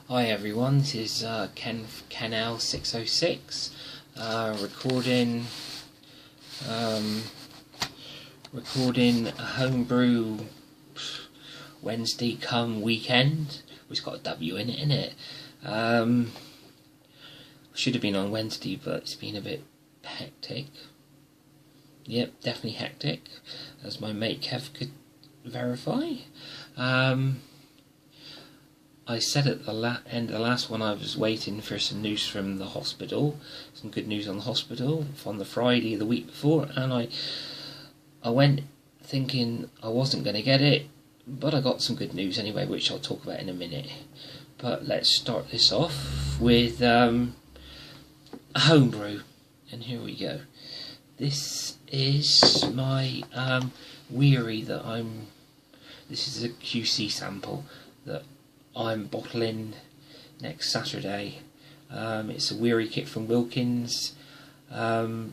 Hi everyone, this is Ken 606 recording a homebrew Wednesday come weekend. It's got a W in it, innit? Should have been on Wednesday, but it's been a bit hectic. Yep, definitely hectic, as my mate Kev could verify. I said at the end of the last one I was waiting for some news from the hospital, some good news on the hospital on the Friday of the week before, and I went thinking I wasn't going to get it, but I got some good news anyway, which I'll talk about in a minute. But let's start this off with a homebrew, and here we go. This is my Weary that this is a QC sample that I'm bottling next Saturday. It's a Weary kit from Wilkins, £15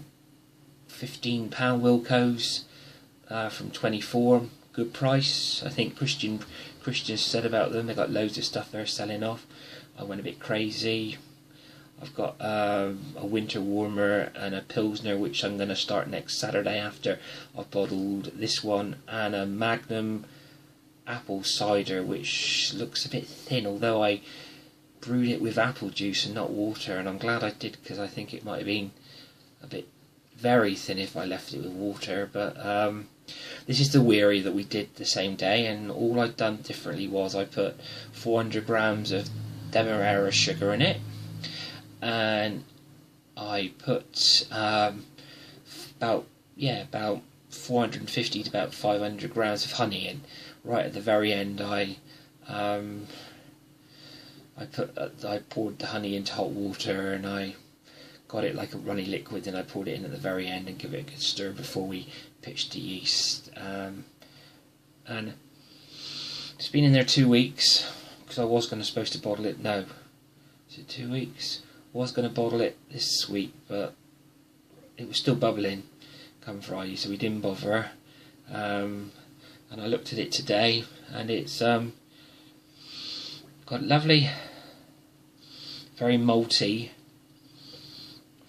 Wilcos from 24, good price. I think Christian said about them, they got loads of stuff they're selling off. I went a bit crazy. I've got a winter warmer and a Pilsner, which I'm going to start next Saturday after I've bottled this one, and a Magnum apple cider, which looks a bit thin, although I brewed it with apple juice and not water, and I'm glad I did, because I think it might have been a bit very thin if I left it with water. But this is the Weary that we did the same day, and all I'd done differently was I put 400 grams of Demerara sugar in it, and I put about 450 to about 500 grams of honey in. Right at the very end, I poured the honey into hot water, and I got it like a runny liquid, and I poured it in at the very end and give it a good stir before we pitched the yeast. And it's been in there 2 weeks, because I was supposed to bottle it. No, is it 2 weeks? I was going to bottle it this week, but it was still bubbling come Friday, so we didn't bother. And I looked at it today, and it's got lovely, very malty,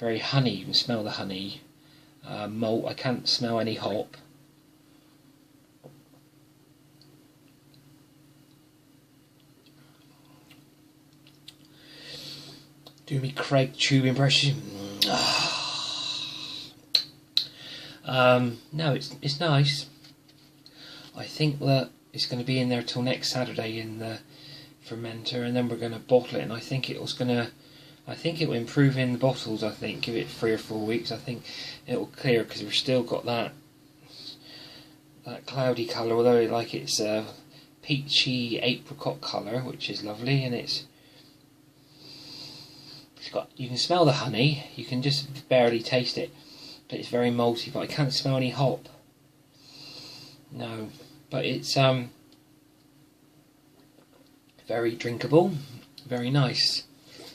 very honey. You can smell the honey. Malt. I can't smell any hop. Do me Craig tube impression. No, it's nice. I think that it's going to be in there till next Saturday in the fermenter, and then we're going to bottle it. And I think it will improve in the bottles. I think give it 3 or 4 weeks. I think it will clear, because we've still got that cloudy colour. Although it's a peachy apricot colour, which is lovely, and it's got. You can smell the honey. You can just barely taste it, but it's very malty. But I can't smell any hop. No, but it's very drinkable, very nice.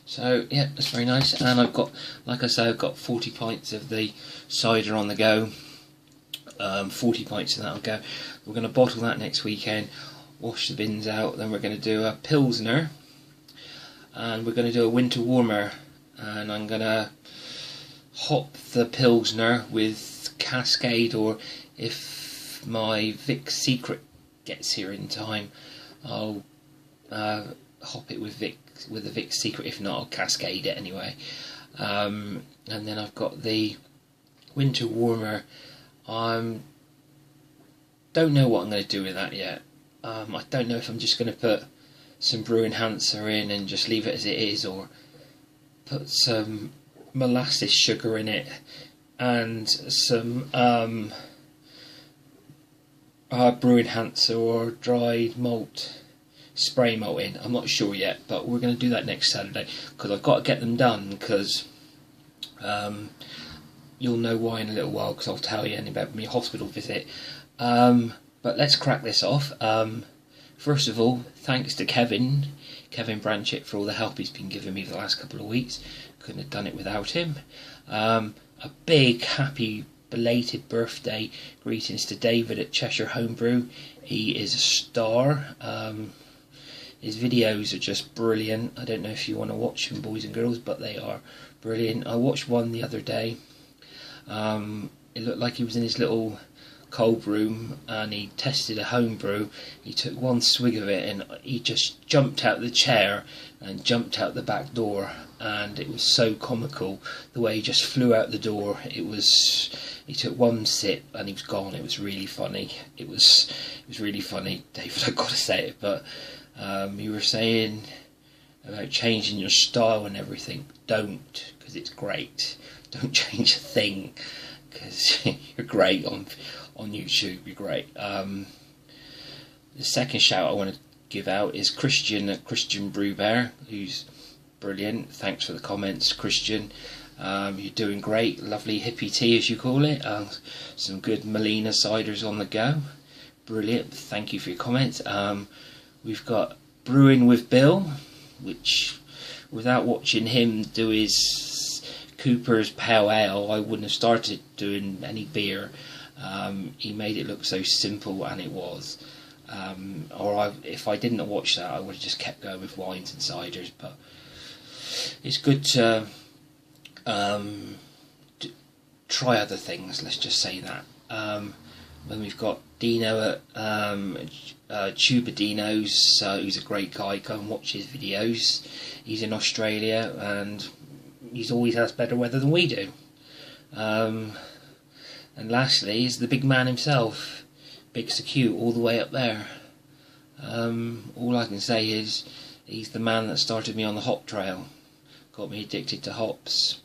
So yeah, that's very nice. And I've got, like I say, I've got 40 pints of the cider on the go. 40 pints of that will go. We're going to bottle that next weekend, wash the bins out. Then we're going to do a Pilsner, and we're going to do a winter warmer. And I'm going to hop the Pilsner with Cascade, or if my Vic Secret gets here in time, I'll hop it with the Vic Secret. If not, I'll Cascade it anyway. And then I've got the winter warmer. Don't know what I'm going to do with that yet. I don't know if I'm just going to put some brew enhancer in and just leave it as it is, or put some molasses sugar in it and some brew enhancer or dried malt, spray malt in. I'm not sure yet, but we're going to do that next Saturday, because I've got to get them done, because you'll know why in a little while, because I'll tell you about my hospital visit. But let's crack this off. First of all, thanks to Kevin Branchett, for all the help he's been giving me the last couple of weeks. Couldn't have done it without him. A big happy belated birthday greetings to David at Cheshire Homebrew. He is a star. His videos are just brilliant. I don't know if you want to watch them, boys and girls, but they are brilliant. I watched one the other day. It looked like he was in his little cold room and he tested a homebrew. He took one swig of it and he just jumped out the chair and jumped out the back door, and it was so comical the way he just flew out the door. He took one sip and he was gone. It was really funny. It was really funny, David, I've got to say it. But you were saying about changing your style and everything. Don't, because it's great. Don't change a thing, because you're great on YouTube. You're great. The second shout I want to give out is Christian at Christian Brew Bear, who's brilliant. Thanks for the comments, Christian. You're doing great. Lovely hippie tea, as you call it. Some good Molina ciders on the go. Brilliant. Thank you for your comments. We've got Brewing with Bill, which, without watching him do his Cooper's Pale Ale, I wouldn't have started doing any beer. He made it look so simple, and it was. If I didn't watch that, I would have just kept going with wines and ciders. But it's good to try other things, let's just say that. Then we've got Dino at Tuba Dino's, who's a great guy. Go and watch his videos. He's in Australia and he's always has better weather than we do. And lastly is the big man himself, Big Secute, all the way up there. All I can say is he's the man that started me on the hop trail, got me addicted to hops,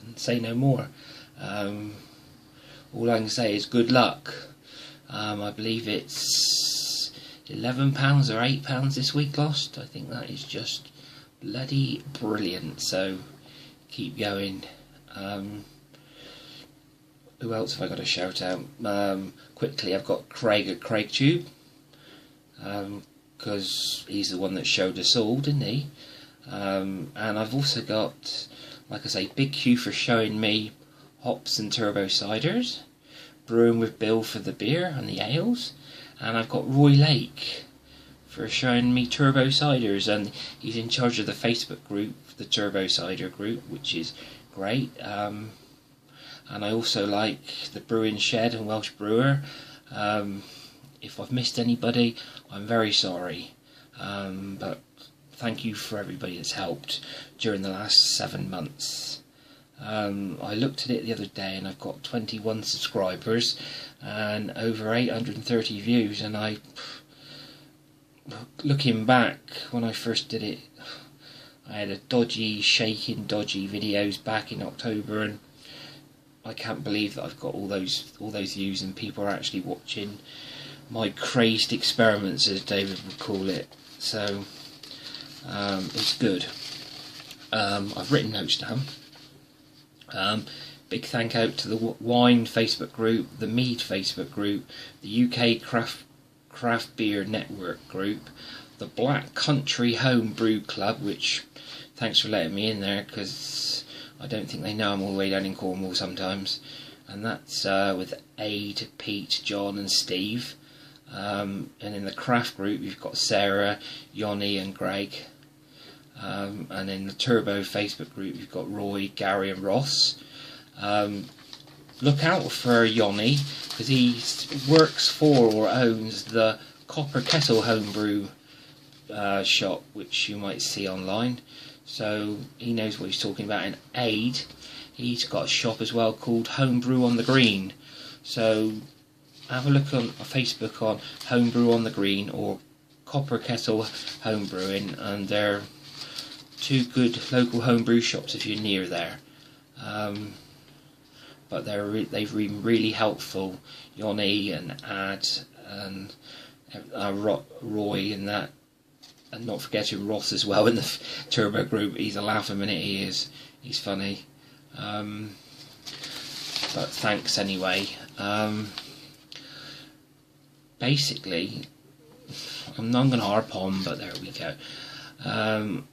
and say no more. All I can say is good luck. I believe it's £11 or £8 this week lost. I think that is just bloody brilliant, so keep going. Who else have I got to shout out? Quickly, I've got Craig at CraigTube, because he's the one that showed us all, didn't he? And I've also got, like I say, Big Q for showing me hops and turbo ciders, Brewing with Bill for the beer and the ales, and I've got Roy Lake for showing me turbo ciders, and he's in charge of the Facebook group, the Turbo Cider group, which is great. And I also like the Brewing Shed and Welsh Brewer. If I've missed anybody, I'm very sorry, but thank you for everybody that's helped during the last 7 months. I looked at it the other day and I've got 21 subscribers and over 830 views, and looking back when I first did it, I had dodgy videos back in October, and I can't believe that I've got all those views and people are actually watching my crazed experiments, as David would call it. So it's good. I've written notes down. Big thank out to the Wine Facebook group, the Mead Facebook group, the UK Craft Beer Network group, the Black Country HomeBrew Club, which thanks for letting me in there, because I don't think they know I'm all the way down in Cornwall sometimes. And that's with Aid, Pete, John and Steve. And in the craft group you've got Sarah, Yoni and Greg. And in the Turbo Facebook group you've got Roy, Gary and Ross. Look out for Yoni, because he works for or owns the Copper Kettle Homebrew shop, which you might see online. So he knows what he's talking about. And Aid, he's got a shop as well called HomeBrew on the Green. So have a look on Facebook on HomeBrew on the Green or Copper Kettle Homebrewing, and they're two good local homebrew shops if you're near there. But they've been really helpful, Yoni and Ad and Roy and that, and not forgetting Ross as well in the Turbo group. He's a laugh a minute, he is. He's funny. But thanks anyway. Basically, I'm not going to harp on, but there we go. I'm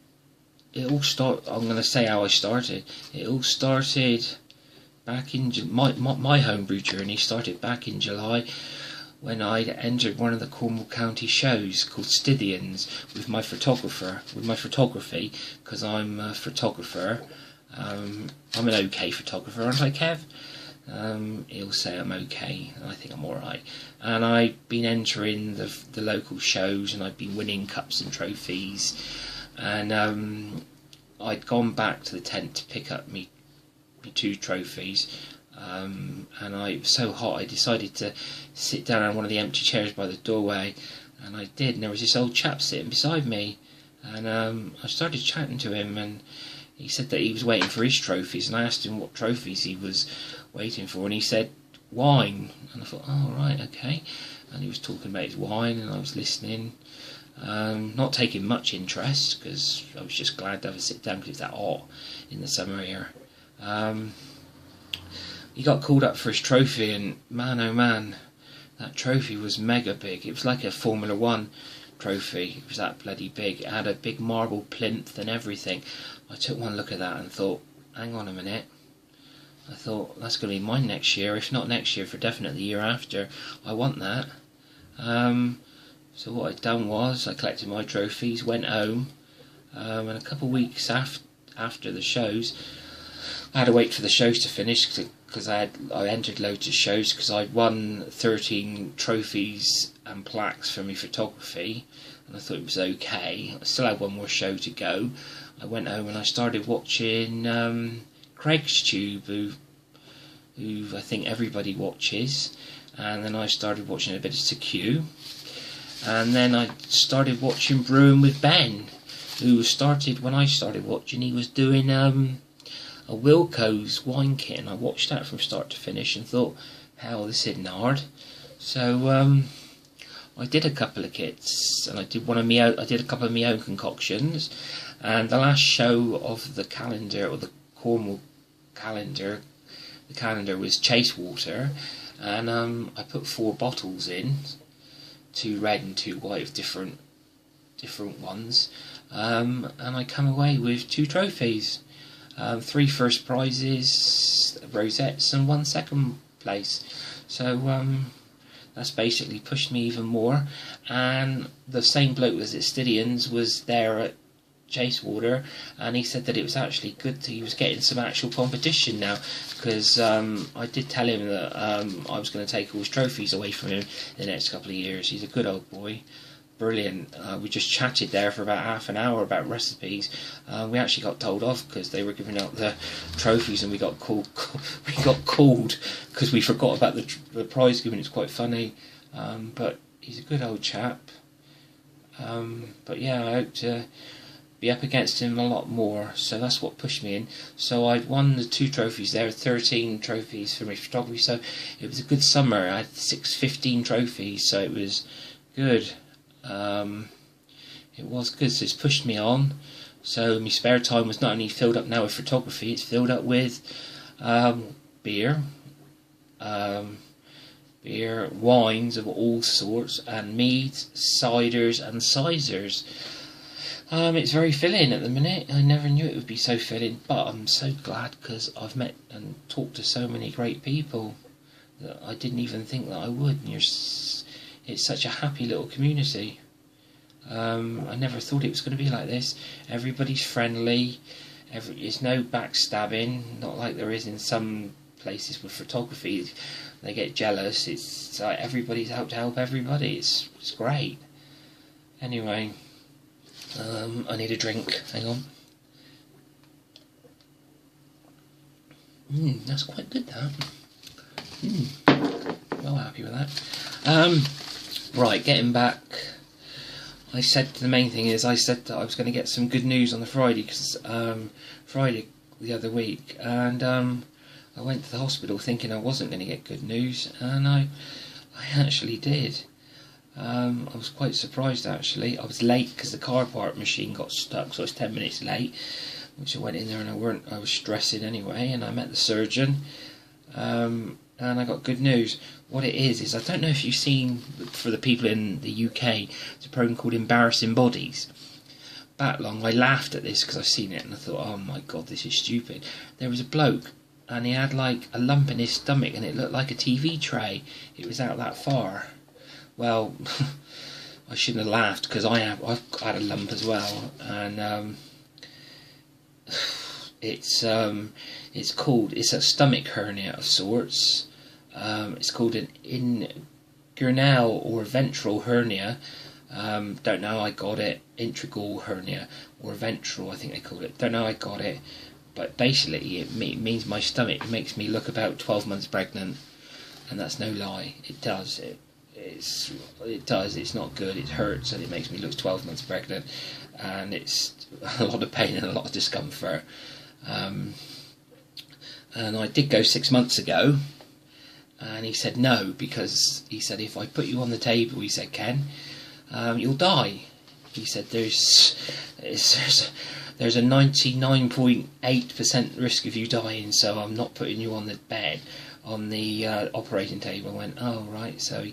going to say how I started. It all started back in my homebrew journey started back in July when I entered one of the Cornwall County shows called Stydians with my photography, because I'm a photographer. I'm an okay photographer, aren't I, Kev? He'll say I'm okay, and I think I'm alright. And I've been entering the local shows, and I've been winning cups and trophies. And I'd gone back to the tent to pick up me 2 trophies. And it was so hot, I decided to sit down on one of the empty chairs by the doorway, and I did. And there was this old chap sitting beside me, and I started chatting to him, and he said that he was waiting for his trophies, and I asked him what trophies he was waiting for, and he said wine. And I thought, oh right, okay. And he was talking about his wine, and I was listening, not taking much interest, because I was just glad to have a sit down because it was that hot in the summer here. He got called up for his trophy, and man oh man, that trophy was mega big. It was like a Formula 1 trophy. It was that bloody big. It had a big marble plinth and everything. I took one look at that and thought, hang on a minute. I thought, that's going to be mine next year, if not next year, for definite the year after. I want that. So what I'd done was, I collected my trophies, went home, and a couple of weeks after the shows, I had to wait for the shows to finish, because I entered loads of shows, because I'd won 13 trophies and plaques for my photography, and I thought it was okay. I still had one more show to go. I went home and I started watching Craig's Tube, who I think everybody watches, and then I started watching a bit of CQ, and then I started watching Brewing with Ben, who started, when I started watching, he was doing a Wilco's wine kit, and I watched that from start to finish and thought, hell, this isn't hard. So I did a couple of kits, and I did a couple of my own concoctions, and the last show of the calendar, or the Cornwall calendar, the calendar was Chasewater, and I put 4 bottles in, 2 red and 2 white of different ones, and I come away with 2 trophies, 3 first prizes, rosettes, and 1 second place. So that's basically pushed me even more. And the same bloke as at Stydians was there at Chasewater, and he said that it was actually good he was getting some actual competition now, because I did tell him that I was going to take all his trophies away from him in the next couple of years. He's a good old boy, brilliant. We just chatted there for about half an hour about recipes. We actually got told off because they were giving out the trophies, and we got called because we forgot about the prize giving. It's quite funny, but he's a good old chap. But yeah, I hope to be up against him a lot more, so that's what pushed me in. So I'd won the 2 trophies there, 13 trophies for my photography, so it was a good summer. I had 15 trophies, so it was good. It was good, so it's pushed me on. So my spare time was not only filled up now with photography, it's filled up with beer, wines of all sorts, and meads, ciders and sizers. It's very filling at the minute. I never knew it would be so filling, but I'm so glad because I've met and talked to so many great people that I didn't even think that I would. And it's such a happy little community. I never thought it was going to be like this. Everybody's friendly. There's no backstabbing, not like there is in some places with photography. They get jealous. It's like everybody's out to help everybody. It's great. Anyway, I need a drink. Hang on. That's quite good, that. Well happy with that. Right, getting back. I said the main thing is I said that I was going to get some good news on the Friday, because Friday the other week, and I went to the hospital thinking I wasn't going to get good news, and I actually did. I was quite surprised actually. I was late because the car park machine got stuck, so I was 10 minutes late, which I went in there and I was stressing anyway, and I met the surgeon, and I got good news. What it is I don't know if you've seen, for the people in the UK, it's a program called Embarrassing Bodies. Back long, I laughed at this because I've seen it and I thought, oh my god, this is stupid. There was a bloke and he had like a lump in his stomach and it looked like a TV tray. It was out that far. well, I shouldn't have laughed, because I've had a lump as well, and it's a stomach hernia of sorts. It's called an inguinal or ventral hernia. Don't know how I got it. Integral hernia or ventral, I think they call it. Don't know how I got it, but basically it means my stomach makes me look about 12 months pregnant, and that's no lie. It does. It does. It's not good. It hurts, and it makes me look 12 months pregnant, and it's a lot of pain and a lot of discomfort. And I did go 6 months ago, and he said no, because he said, if I put you on the table, he said, Ken, you'll die. He said there's a 99.8% risk of you dying, so I'm not putting you on the bed, on the operating table. I went, oh right. So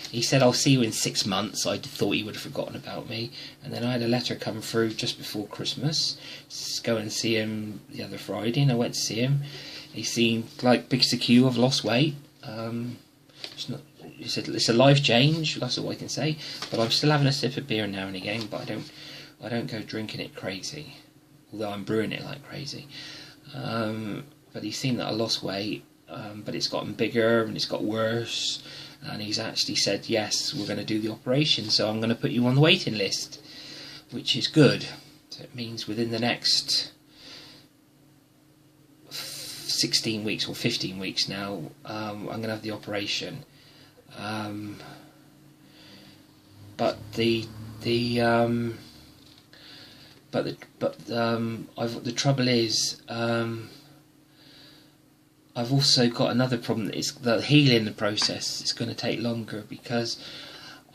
he said, I'll see you in 6 months. I thought he would have forgotten about me, and then I had a letter come through just before Christmas. Go and see him the other Friday, and I went to see him. He seemed like big secure. I've lost weight. He said it's a life change. That's all I can say. But I'm still having a sip of beer now and again. But I don't go drinking it crazy. Although I'm brewing it like crazy. But he seemed that I lost weight. But it's gotten bigger and it's got worse. And he's actually said, yes, we're going to do the operation. So I'm going to put you on the waiting list, which is good. So it means within the next 16 weeks or 15 weeks now, I'm going to have the operation. But the trouble is, I've also got another problem. It's the healing process is going to take longer, because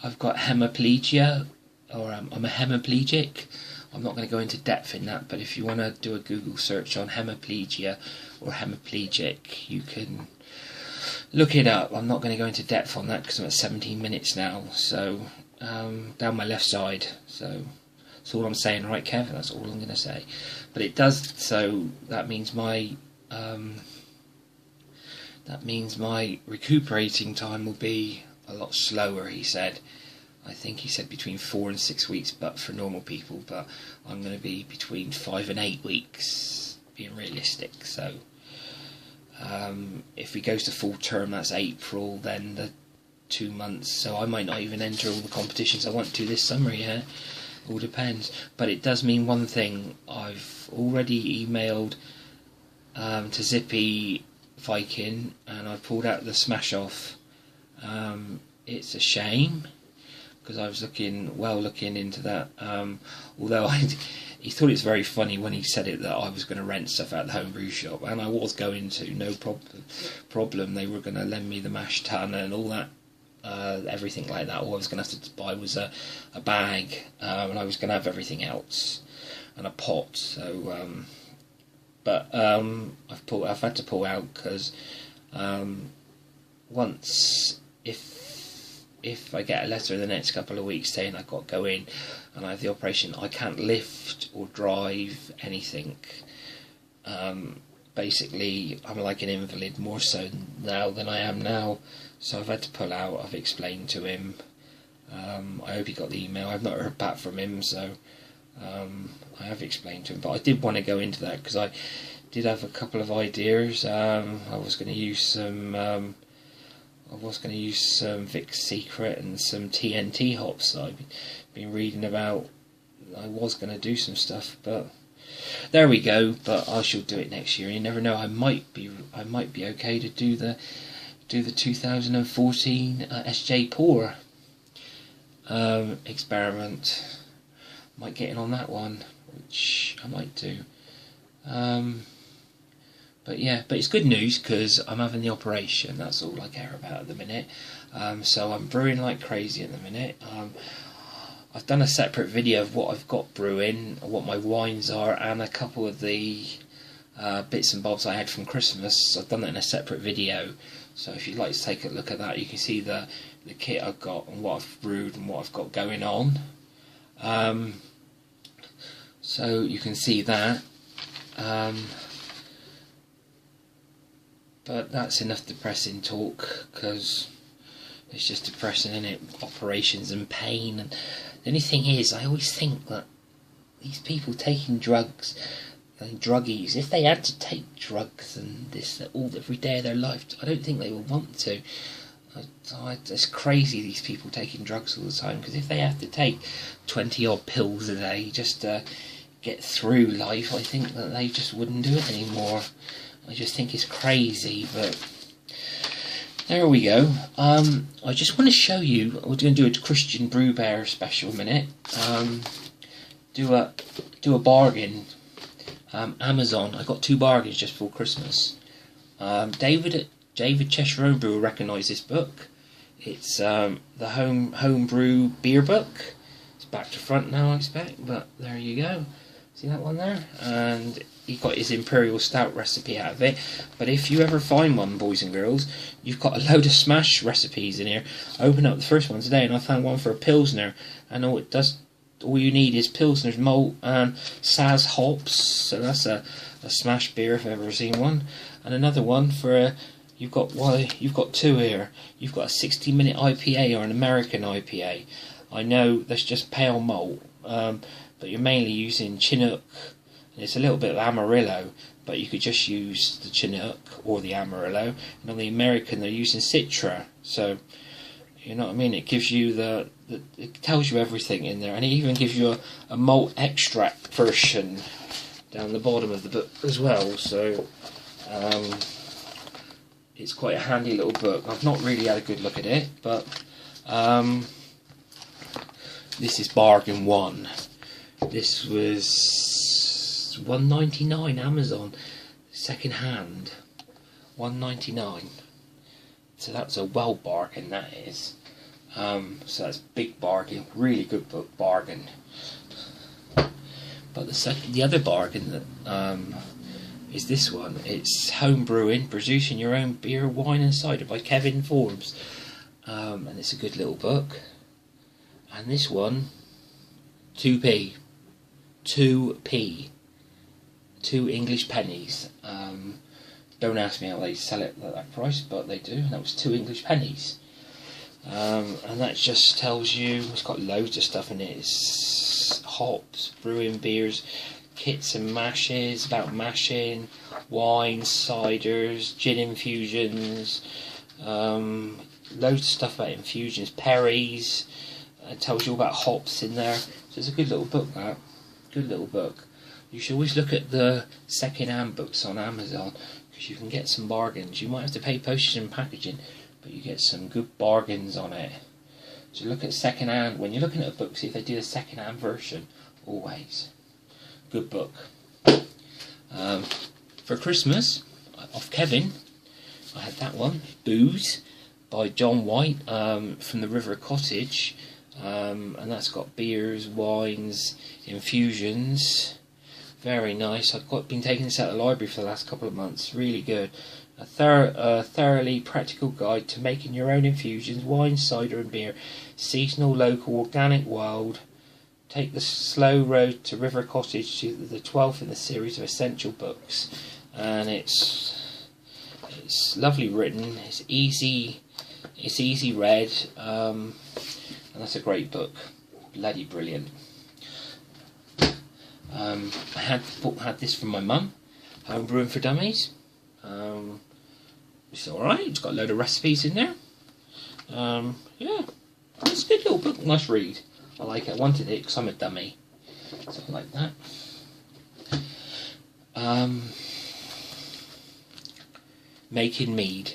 I've got hemiplegia, or I'm a hemiplegic. I'm not going to go into depth in that, but if you want to do a Google search on hemiplegia or hemiplegic, you can look it up. I'm not going to go into depth on that because I'm at 17 minutes now. So down my left side. So that's all I'm saying, right, Kev? That's all I'm going to say. But it does. So that means my recuperating time will be a lot slower, he said. I think he said between 4 and 6 weeks, but for normal people. But I'm going to be between 5 and 8 weeks, being realistic. So if he goes to full term, that's April, then the 2 months. So I might not even enter all the competitions I want to this summer, yeah. All depends. But it does mean one thing. I've already emailed to Zippy Viking, and I pulled out the smash off. It's a shame, because I was looking into that. Although he thought it's very funny when he said it, that I was going to rent stuff out the HomeBrew shop, and I was going to, no problem. They were going to lend me the mash tun and all that, everything like that. All I was going to have to buy was a bag, and I was going to have everything else, and a pot. So, but I've had to pull out, because once, if I get a letter in the next couple of weeks saying I've got to go in and I have the operation, I can't lift or drive anything. Basically, I'm like an invalid, more so now than I am now. So I've had to pull out. I've explained to him. I hope he got the email. I've not heard back from him, so I have explained to him. But I did want to go into that, because I did have a couple of ideas. I was going to use some Vic's Secret and some TNT hops that I've been reading about. I was going to do some stuff, but there we go. But I shall do it next year. You never know. I might be okay to do the 2014 SJ Pour experiment. Might get in on that one, which I might do. But yeah, but it's good news, because I'm having the operation. That's all I care about at the minute. So I'm brewing like crazy at the minute. I've done a separate video of what I've got brewing, what my wines are, and a couple of the bits and bobs I had from Christmas. I've done that in a separate video. So if you'd like to take a look at that, you can see the kit I've got and what I've brewed and what I've got going on. So you can see that. But that's enough depressing talk, because It's just depressing, isn't it? Operations and pain. And the only thing is, I always think that these people taking drugs, druggies, if they had to take drugs and this all every day of their life, I don't think they would want to. It's crazy, these people taking drugs all the time, because if they have to take 20 odd pills a day just to get through life, I think that they just wouldn't do it anymore. I just think it's crazy, but there we go. I just want to show you, we're going to do a Christian Brew Bear special minute. Do a bargain. Amazon, I got 2 bargains just before Christmas. David Cheshire HomeBrew will recognise this book. It's the HomeBrew beer book. It's back to front now, I expect, but there you go. See that one there? And he got his Imperial Stout recipe out of it. But if you ever find one, boys and girls, you've got a load of smash recipes in here. I opened up the first one today and I found one for a Pilsner. And all it does, all you need is Pilsner's malt and Saz hops. So that's a smash beer if I've ever seen one. And another one for a, you've got 2 here. You've got a 60-minute IPA or an American IPA. I know that's just pale malt, but you're mainly using Chinook. And it's a little bit of Amarillo, but you could just use the Chinook or the Amarillo. And on the American, they're using Citra. So, you know what I mean? It gives you it tells you everything in there, and it even gives you a malt extract version down the bottom of the book as well. So, it's quite a handy little book. I've not really had a good look at it, but this is bargain 1. This was $1.99 Amazon, second hand, $1.99. So that's a well bargain, that is. So that's big bargain, really good book bargain. But the other bargain that is this one. It's Home Brewing, Producing Your Own Beer, Wine and Cider by Kevin Forbes. And it's a good little book. And this one, 2p. 2p. 2 English pennies. Don't ask me how they sell it at that price, but they do. And that was 2 English pennies. And that just tells you, it's got loads of stuff in it. It's hops, brewing beers, kits and mashes, about mashing, wines, ciders, gin infusions, loads of stuff about infusions, perries. It tells you all about hops in there. So it's a good little book, that. Good little book. You should always look at the second-hand books on Amazon, because you can get some bargains. You might have to pay postage and packaging, but you get some good bargains on it. So look at second-hand. When you're looking at a book, see if they do a second-hand version. Always. Good book. For Christmas, off Kevin, I had that one, Booze, by John White, from the River Cottage. And that's got beers, wines, infusions. Very nice. I've been taking this out of the library for the last couple of months. Really good. A thoroughly practical guide to making your own infusions, wine, cider and beer. Seasonal, local, organic, wild. Take the slow road to River Cottage, to the 12th in the series of essential books. And it's lovely written. It's easy read. And that's a great book. Bloody brilliant. I had this from my mum, Home Brewing for Dummies. It's alright, it's got a load of recipes in there. Yeah, it's a good little book, nice read. I like it, I wanted it because I'm a dummy. Something like that. Making mead.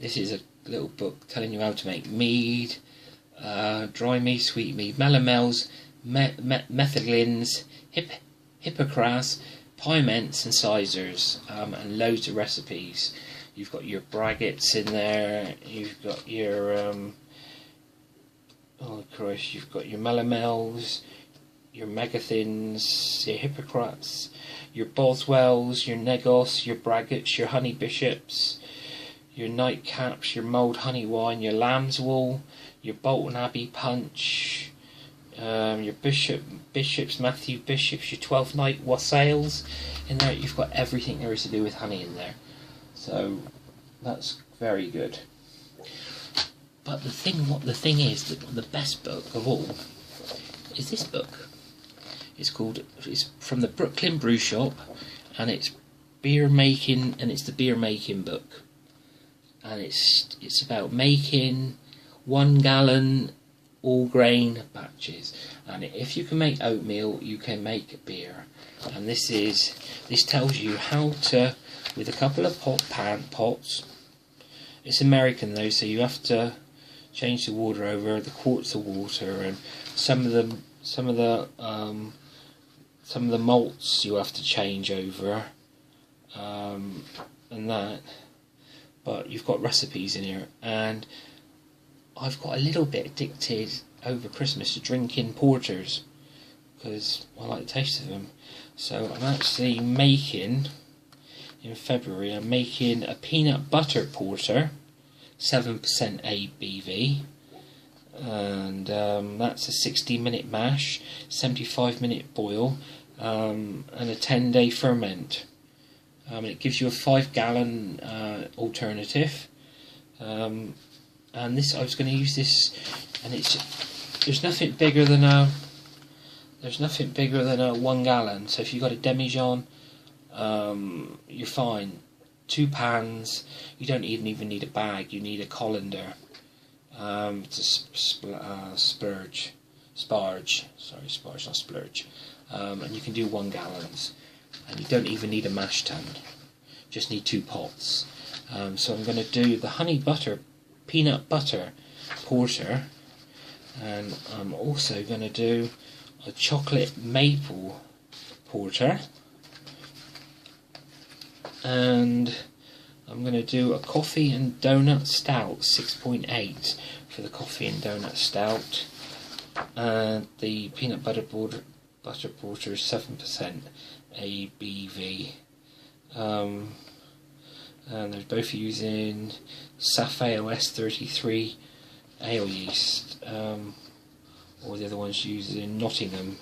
This is a little book telling you how to make mead, dry mead, sweet mead, melomels, methylglins, hippocras, piements and ciders, and loads of recipes. You've got your braggots in there, you've got your you've got your melomels, your megathins, your hippocrats, your boswells, your negos, your braggots, your honey bishops, your nightcaps, your mulled honey wine, your lamb's wool, your Bolton Abbey punch, your bishops, Matthew bishops, your 12th night wassails. In there, you've got everything there is to do with honey in there. So that's very good. But the thing is that the best book of all is this book. It's from the Brooklyn Brew Shop, and it's beer making, and it's the beer making book, and it's about making 1 gallon all grain batches, and if you can make oatmeal, you can make beer. And this tells you how to, with a couple of pots. It's American though, so you have to change the water over, the quarts of water, and some of the malts you have to change over, and that. But you've got recipes in here, and I've got a little bit addicted over Christmas to drinking porters because I like the taste of them. So I'm actually making, in February, I'm making a peanut butter porter, 7% ABV, and that's a 60-minute mash, 75-minute boil, and a 10-day ferment. It gives you a 5-gallon alternative. And this, I was going to use this, and there's nothing bigger than a 1 gallon. So if you've got a demijohn, you're fine. 2 pans. You don't even need a bag. You need a colander. It's a sparge. Sorry, sparge, not splurge. And you can do 1 gallons. And you don't even need a mash tun. Just need 2 pots. So I'm going to do the peanut butter porter, and I'm also going to do a chocolate maple porter, and I'm going to do a coffee and donut stout, 6.8 for the coffee and donut stout, and the peanut butter porter is 7% ABV. And they're both using SAF-AOS 33 ale yeast, or the other one's using Nottingham.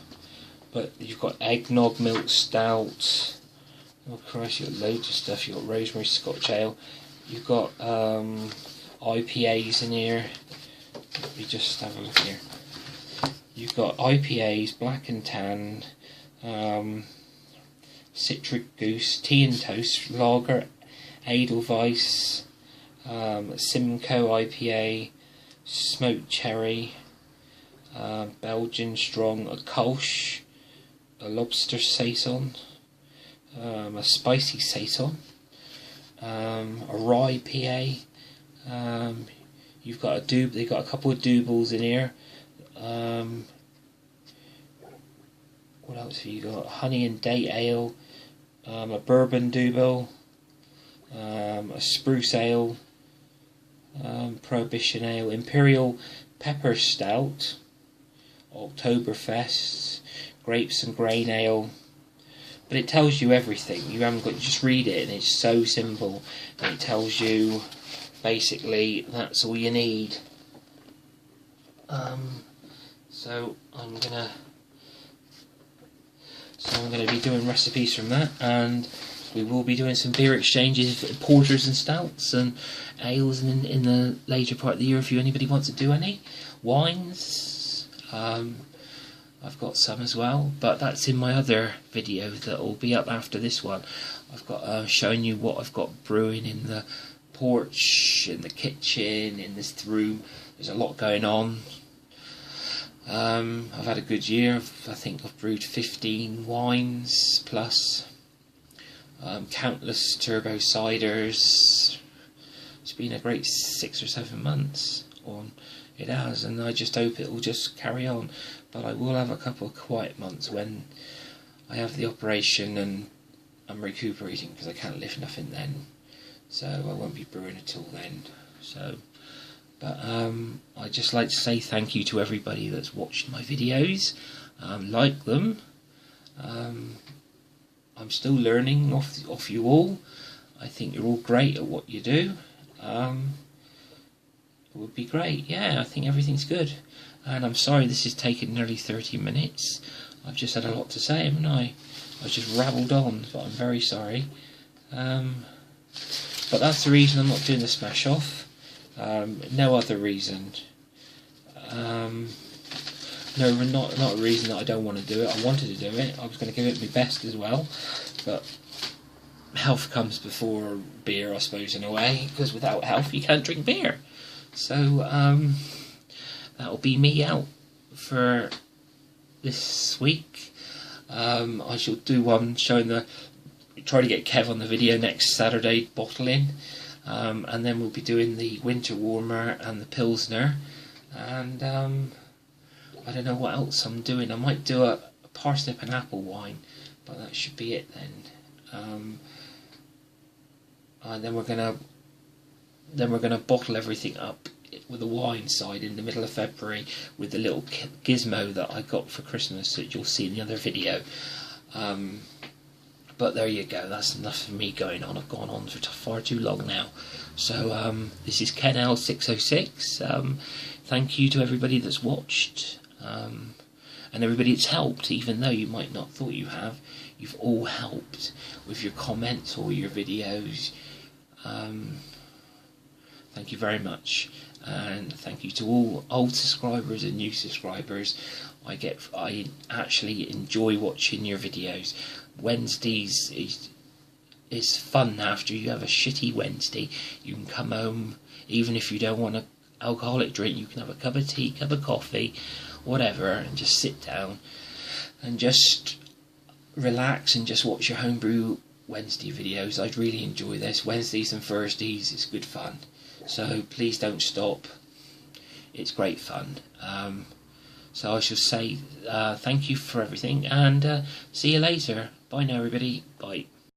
But you've got eggnog milk stout. Oh Christ, you've got loads of stuff. You've got rosemary Scotch ale. You've got IPAs in here. Let me just have a look here. You've got IPAs, black and tan, citric goose, tea and toast, lager, Edelweiss, Simcoe IPA, smoked cherry, Belgian strong, a Kolsch, a lobster saison, a spicy saison, a rye PA. You've got they've got a couple of doubles in here. What else have you got? Honey and date ale, a bourbon double, a spruce ale, prohibition ale, imperial pepper stout, Oktoberfest, grapes and grain ale. But it tells you everything. You haven't got to just read it, and it's so simple. And it tells you basically that's all you need. So I'm gonna be doing recipes from that, and we will be doing some beer exchanges, porters and stouts and ales in the later part of the year if anybody wants to do any. Wines, I've got some as well, but that's in my other video that will be up after this one. I've got showing you what I've got brewing in the porch, in the kitchen, in this room. There's a lot going on. I've had a good year. I think I've brewed 15 wines plus countless turbo ciders. It's been a great 6 or 7 months. It has, and I just hope it will just carry on. But I will have a couple of quiet months when I have the operation and I'm recuperating, because I can't lift nothing then. So I won't be brewing until then. But I'd just like to say thank you to everybody that's watched my videos. Like them. I'm still learning off you all. I think you're all great at what you do. It would be great. Yeah, I think everything's good. And I'm sorry this has taken nearly 30 minutes. I've just had a lot to say, haven't I? I just rabbled on, but I'm very sorry. But that's the reason I'm not doing the smash off. No other reason. No, not a reason that I don't want to do it. I wanted to do it. I was going to give it my best as well, but health comes before beer, I suppose, in a way, because without health you can't drink beer. So that'll be me out for this week. I shall do one showing try to get Kev on the video next Saturday bottling, and then we'll be doing the winter warmer and the Pilsner, and I don't know what else I'm doing. I might do a parsnip and apple wine, but that should be it then. And then we're gonna bottle everything up with the wine side in the middle of February with the little gizmo that I got for Christmas that you'll see in the other video. But there you go, that's enough of me going on. I've gone on for far too long now. So this is Ken L606. Thank you to everybody that's watched, and everybody that's helped, even though you might not thought you have. You've all helped with your comments or your videos. Thank you very much, and thank you to all old subscribers and new subscribers. I actually enjoy watching your videos. Wednesdays is fun. After you have a shitty Wednesday, you can come home, even if you don't want an alcoholic drink, you can have a cup of tea, cup of coffee, whatever, and just sit down and just relax and just watch your homebrew Wednesday videos. I'd really enjoy this. Wednesdays and Thursdays is good fun, so please don't stop. It's great fun. So I shall say thank you for everything, and see you later. Bye now, everybody. Bye.